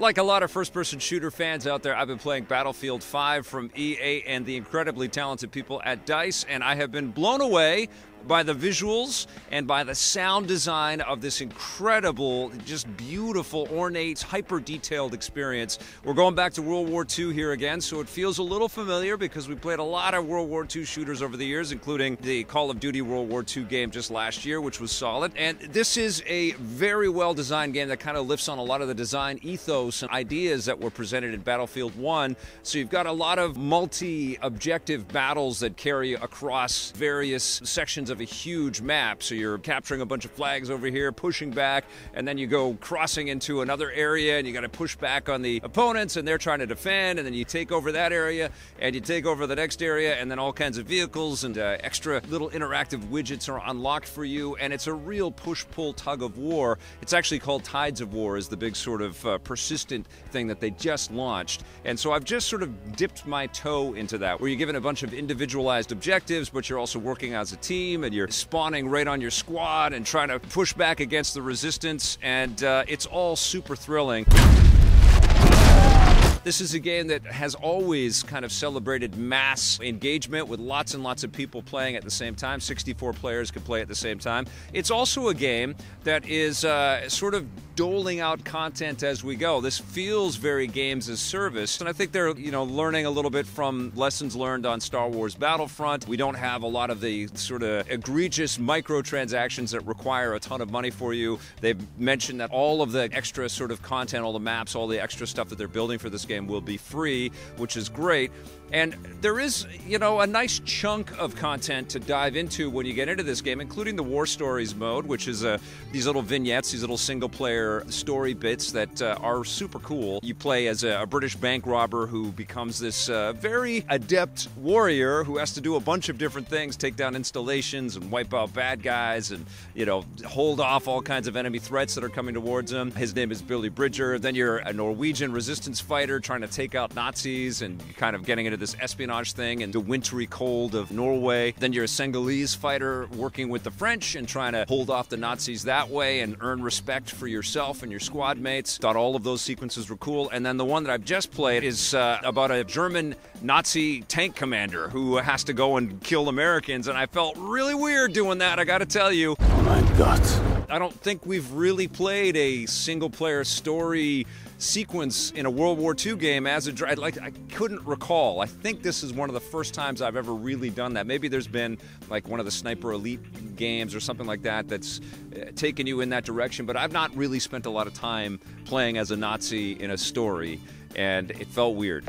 Like a lot of first-person shooter fans out there, I've been playing Battlefield 5 from EA and the incredibly talented people at DICE, and I have been blown away by the visuals and by the sound design of this incredible, just beautiful, ornate, hyper-detailed experience. We're going back to World War II here again, so it feels a little familiar because we played a lot of World War II shooters over the years, including the Call of Duty World War II game just last year, which was solid. And this is a very well-designed game that kind of lifts on a lot of the design ethos and ideas that were presented in Battlefield 1. So you've got a lot of multi-objective battles that carry across various sections of a huge map. So you're capturing a bunch of flags over here, pushing back, and then you go crossing into another area and you got to push back on the opponents and they're trying to defend, and then you take over that area and you take over the next area, and then all kinds of vehicles and extra little interactive widgets are unlocked for you, and it's a real push-pull tug of war. It's actually called Tides of War, is the big sort of persistent thing that they just launched. And so I've just sort of dipped my toe into that, where you're given a bunch of individualized objectives, but you're also working as a team, and you're spawning right on your squad and trying to push back against the resistance, and it's all super thrilling. This is a game that has always kind of celebrated mass engagement with lots and lots of people playing at the same time. 64 players can play at the same time. It's also a game that is sort of doling out content as we go. This feels very games as service, and I think they're, learning a little bit from lessons learned on Star Wars Battlefront. We don't have a lot of the sort of egregious microtransactions that require a ton of money for you. They've mentioned that all of the extra sort of content, all the maps, all the extra stuff that they're building for this game will be free, which is great. And there is, a nice chunk of content to dive into when you get into this game, including the War Stories mode, which is these little vignettes, these little single-player story bits that are super cool. You play as a British bank robber who becomes this very adept warrior who has to do a bunch of different things, take down installations and wipe out bad guys and, hold off all kinds of enemy threats that are coming towards him. His name is Billy Bridger. Then you're a Norwegian resistance fighter trying to take out Nazis and kind of getting into this espionage thing in the wintry cold of Norway. Then you're a Senegalese fighter working with the French and trying to hold off the Nazis that way and earn respect for yourself and your squad mates. Thought all of those sequences were cool. And then the one that I've just played is about a German Nazi tank commander who has to go and kill Americans, and I felt really weird doing that, I gotta tell you. My God. I don't think we've really played a single-player story sequence in a World War II game as a I couldn't recall. I think this is one of the first times I've ever really done that. Maybe there's been like one of the Sniper Elite games or something like that that's taken you in that direction, but I've not really spent a lot of time playing as a Nazi in a story, and it felt weird.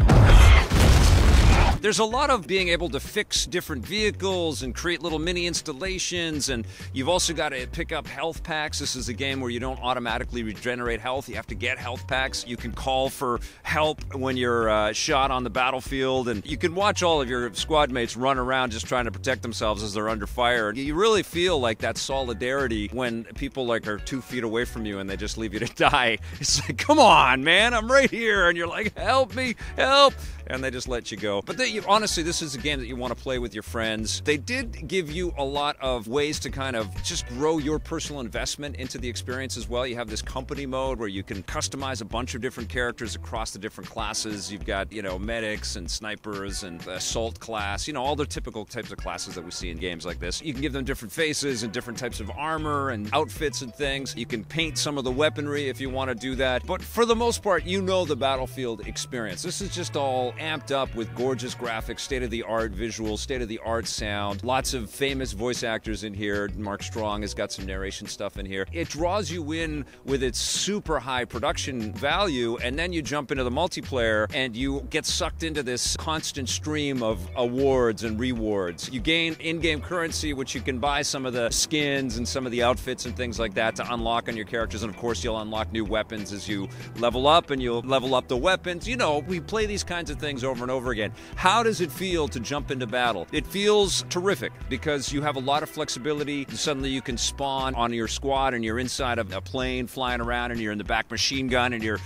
There's a lot of being able to fix different vehicles and create little mini installations, and you've also got to pick up health packs. This is a game where you don't automatically regenerate health. You have to get health packs. You can call for help when you're shot on the battlefield, and you can watch all of your squad mates run around just trying to protect themselves as they're under fire. You really feel like that solidarity when people are 2 feet away from you and they just leave you to die. It's like, come on, man, I'm right here, and you're like, help me, help, and they just let you go. But honestly, this is a game that you want to play with your friends. They did give you a lot of ways to kind of just grow your personal investment into the experience as well. You have this company mode where you can customize a bunch of different characters across the different classes. You've got, medics and snipers and assault class, all the typical types of classes that we see in games like this. You can give them different faces and different types of armor and outfits and things. You can paint some of the weaponry if you want to do that. But for the most part, the Battlefield experience. This is just all amped up with gorgeous graphics, state-of-the-art visuals, state-of-the-art sound, lots of famous voice actors in here. Mark Strong has got some narration stuff in here. It draws you in with its super high production value, and then you jump into the multiplayer and you get sucked into this constant stream of awards and rewards. You gain in-game currency, which you can buy some of the skins and some of the outfits and things like that to unlock on your characters, and of course you'll unlock new weapons as you level up, and you'll level up the weapons. We play these kinds of things over and over again. How does it feel to jump into battle? It feels terrific because you have a lot of flexibility. Suddenly you can spawn on your squad and you're inside of a plane flying around and you're in the back machine gun and you're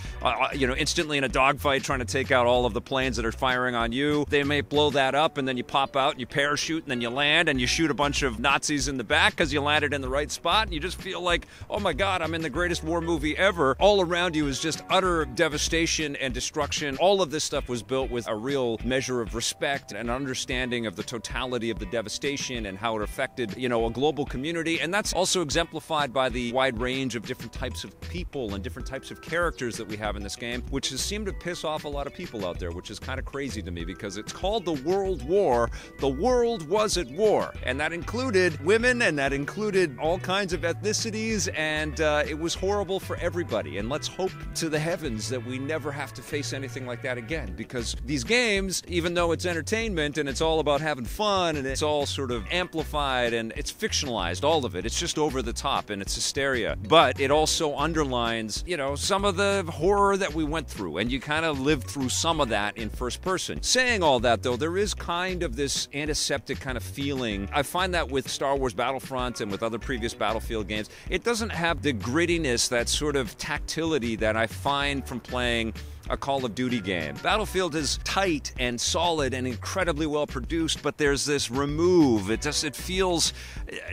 instantly in a dogfight trying to take out all of the planes that are firing on you. They may blow that up and then you pop out and you parachute and then you land and you shoot a bunch of Nazis in the back because you landed in the right spot and you just feel like, oh my God, I'm in the greatest war movie ever. All around you is just utter devastation and destruction. All of this stuff was built with a real measure of respect and understanding of the totality of the devastation and how it affected, a global community. And that's also exemplified by the wide range of different types of people and different types of characters that we have in this game, which has seemed to piss off a lot of people out there, which is kind of crazy to me because it's called the World War. The world was at war, and that included women and that included all kinds of ethnicities, and it was horrible for everybody. And let's hope to the heavens that we never have to face anything like that again, because these games, even though it's entertainment and it's all about having fun and it's all sort of amplified and it's fictionalized, all of it, it's just over the top and it's hysteria, but it also underlines, some of the horror that we went through, and you kind of lived through some of that in first person. Saying all that, though, there is kind of this antiseptic kind of feeling. I find that with Star Wars Battlefront and with other previous Battlefield games, it doesn't have the grittiness, that sort of tactility that I find from playing a Call of Duty game. Battlefield is tight and solid and incredibly well produced, but there's this remove. It feels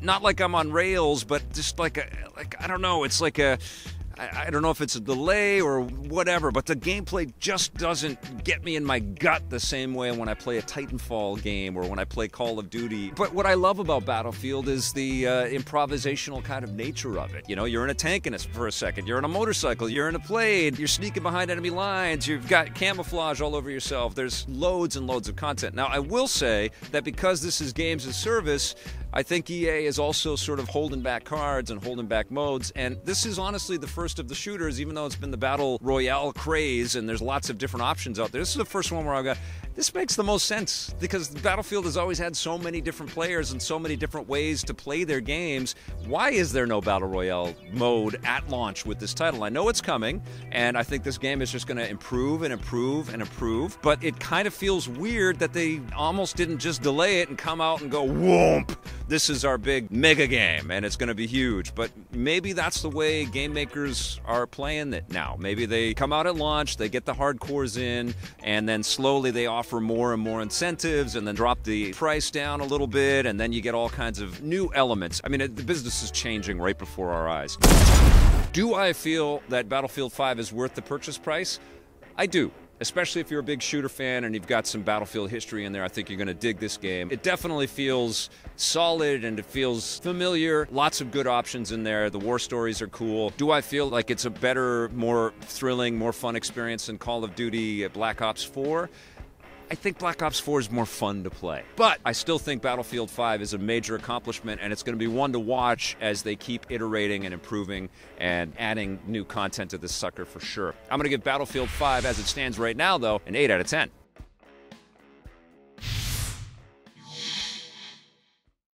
not like I'm on rails, but just like I don't know, it's like I don't know if it's a delay or whatever, but the gameplay just doesn't get me in my gut the same way when I play a Titanfall game or when I play Call of Duty. But what I love about Battlefield is the improvisational kind of nature of it. You're in a tank for a second, you're on a motorcycle, you're in a plane, you're sneaking behind enemy lines, you've got camouflage all over yourself. There's loads and loads of content. Now, I will say that because this is games as service, I think EA is also sort of holding back cards and holding back modes, and this is honestly the first of the shooters, even though it's been the Battle Royale craze and there's lots of different options out there. This is the first one where I've got, this makes the most sense because Battlefield has always had so many different players and so many different ways to play their games. Why is there no Battle Royale mode at launch with this title? I know it's coming, and I think this game is just going to improve and improve and improve, but it kind of feels weird that they almost didn't just delay it and come out and go, whoomp, this is our big mega game, and it's going to be huge. But maybe that's the way game makers are playing it now. Maybe they come out at launch, they get the hardcores in, and then slowly they offer more and more incentives and then drop the price down a little bit, and then you get all kinds of new elements. I mean, the business is changing right before our eyes. Do I feel that Battlefield 5 is worth the purchase price? I do. Especially if you're a big shooter fan and you've got some Battlefield history in there, I think you're going to dig this game. It definitely feels solid and it feels familiar. Lots of good options in there. The war stories are cool. Do I feel like it's a better, more thrilling, more fun experience than Call of Duty Black Ops 4? I think Black Ops 4 is more fun to play. But I still think Battlefield 5 is a major accomplishment, and it's going to be one to watch as they keep iterating and improving and adding new content to this sucker for sure. I'm going to give Battlefield 5, as it stands right now, though, an 8 out of 10.